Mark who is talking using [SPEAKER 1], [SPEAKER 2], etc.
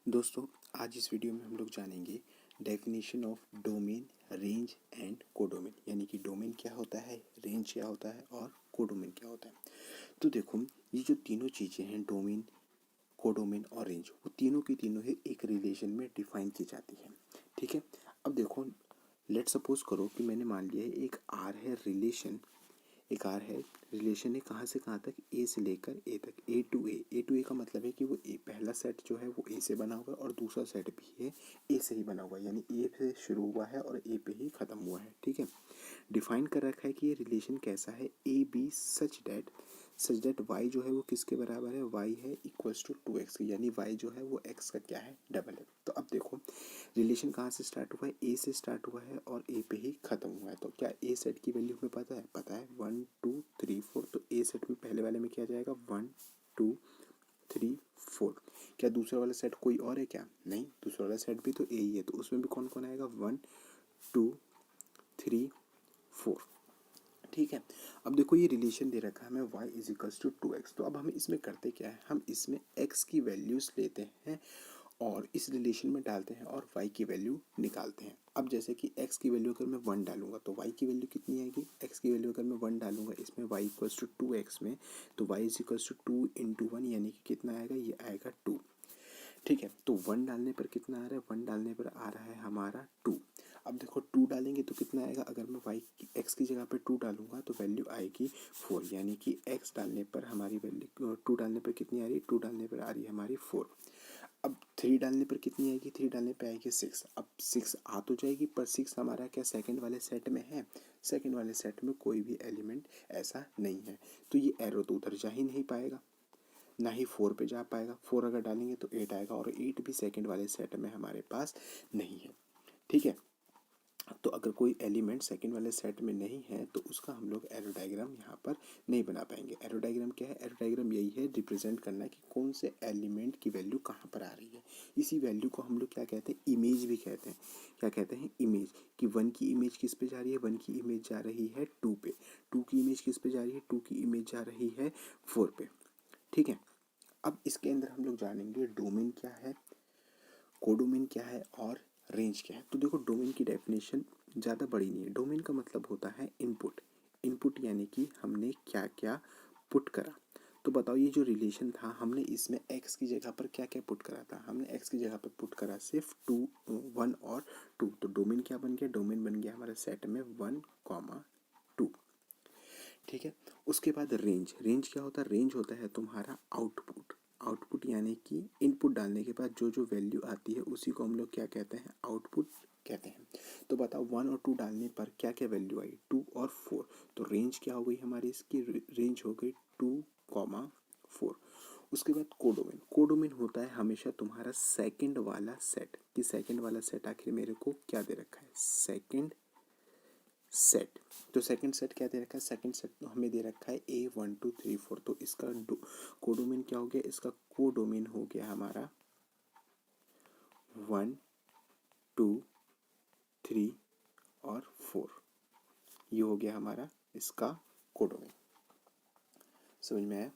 [SPEAKER 1] दोस्तों, आज इस वीडियो में हम लोग जानेंगे definition of domain, range and codomain. यानी कि डोमेन क्या होता है, रेंज क्या होता है और कोडोमेन क्या होता है। तो देखो, ये जो तीनों चीज़ें हैं, डोमेन, कोडोमेन और रेंज, वो तीनों की तीनों ही एक रिलेशन में डिफाइन की जाती है। ठीक है। अब देखो, लेट सपोज करो कि मैंने मान लिया है एक आर है रिलेशन, एक आर है रिलेशन है कहाँ से कहाँ तक, ए से लेकर ए तक, ए टू ए। ए टू ए का मतलब है कि वो ए, पहला सेट जो है वो ए से बना हुआ है और दूसरा सेट भी है ए से ही बना हुआ है, यानी ए से शुरू हुआ है और ए पे ही ख़त्म हुआ है। ठीक है। डिफाइन कर रखा है कि ये रिलेशन कैसा है, A B such that y जो है वो किसके बराबर है, वाई है इक्वल्स टू 2x, यानी वाई जो है वो एक्स का क्या है, डबल है। तो अब देखो, रिलेशन कहाँ से स्टार्ट हुआ है, ए से स्टार्ट हुआ है और ए पे ही खत्म हुआ है। तो क्या ए सेट की वैल्यू हमें पता है, 1 2 3 4। तो ए सेट में पहले वाले में क्या जाएगा, 1 2 3 4। क्या दूसरा वाला सेट कोई और है क्या, नहीं, दूसरा वाला सेट भी तो ए ही है। तो उसमें भी कौन कौन आएगा, 1 2 3 4। ठीक है। अब देखो, ये रिलेशन दे रखा है हमें y is equals to 2x। तो अब हम इसमें करते क्या है, हम इसमें x की वैल्यूज लेते हैं और इस रिलेशन में डालते हैं और y की वैल्यू निकालते हैं। अब जैसे कि x की वैल्यू अगर मैं 1 डालूंगा तो y की वैल्यू कितनी आएगी, x की वैल्यू अगर मैं 1 डालूंगा इसमें y इक्वल्स टू 2x में, तो y is equals to 2 into 1, यानी कि कितना आएगा, ये आएगा 2। ठीक है। तो 1 डालने पर कितना आ रहा है, 1 डालने पर आ रहा है हमारा 2। अब देखो 2 डालेंगे तो कितना आएगा, अगर मैं y x की जगह पर 2 डालूंगा तो वैल्यू आएगी 4, यानी कि x डालने पर हमारी वैल्यू 2 डालने पर कितनी आ रही है, 2 डालने पर आ रही है हमारी 4। अब 3 डालने पर कितनी आएगी, 3 डालने पर आएगी 6। अब 6 आ तो जाएगी पर 6 हमारा क्या सेकंड वाले सेट में है, सेकंड वाले सेट में कोई भी एलिमेंट ऐसा नहीं है। तो ये एरो तो उधर जा ही नहीं पाएगा, ना ही 4 पे जा पाएगा। 4 अगर डालेंगे तो 8 आएगा और 8 भी सेकंड वाले सेट में हमारे पास नहीं है। ठीक है। तो अगर कोई एलिमेंट सेकंड वाले सेट में नहीं है तो उसका हम लोग एरो डायग्राम यहाँ पर नहीं बना पाएंगे। एरो डायग्राम क्या है, एरो डायग्राम यही है, रिप्रेजेंट करना कि कौन से एलिमेंट की वैल्यू कहाँ पर आ रही है। इसी वैल्यू को हम लोग क्या कहते हैं, इमेज भी कहते हैं। क्या कहते हैं, इमेज। कि 1 की इमेज किस पे जा रही है, 1 की इमेज जा रही है 2 पे, 2 की इमेज किस पे जा रही है, 2 की इमेज जा रही है 4 पे। ठीक है। अब इसके अंदर हम लोग जानेंगे डोमेन क्या है, कोडोमेन क्या है और रेंज क्या है। तो देखो, डोमेन की डेफिनेशन ज़्यादा बड़ी नहीं है। डोमेन का मतलब होता है इनपुट। इनपुट यानी कि हमने क्या क्या पुट करा। तो बताओ, ये जो रिलेशन था हमने इसमें x की जगह पर क्या क्या पुट करा था, हमने x की जगह पर पुट करा सिर्फ 2 1 और 2। तो डोमेन क्या बन गया, डोमेन बन गया हमारे सेट में 1 2। ठीक है। उसके बाद रेंज, रेंज क्या होता है, रेंज होता है तुम्हारा आउटपुट। आउटपुट यानी कि इनपुट डालने के बाद जो जो वैल्यू आती है उसी को हम लोग क्या कहते हैं, आउटपुट कहते हैं। तो बताओ, 1 और 2 डालने पर क्या क्या वैल्यू आई, 2 और 4। तो रेंज क्या हो गई हमारी, इसकी रेंज हो गई 2 4। उसके बाद कोडोमेन, कोडोमेन होता है हमेशा तुम्हारा सेकंड वाला सेट। कि सेकंड वाला सेट आखिर मेरे को क्या दे रखा है, सेकंड सेट। तो सेकंड सेट क्या दे रखा है, सेकंड सेट तो हमें दे रखा है ए 1 2 3 4। तो इसका कोडोमेन क्या हो गया, इसका कोडोमेन हो गया हमारा 1 2 3 और 4। ये हो गया हमारा इसका कोडोमेन। समझ में आया।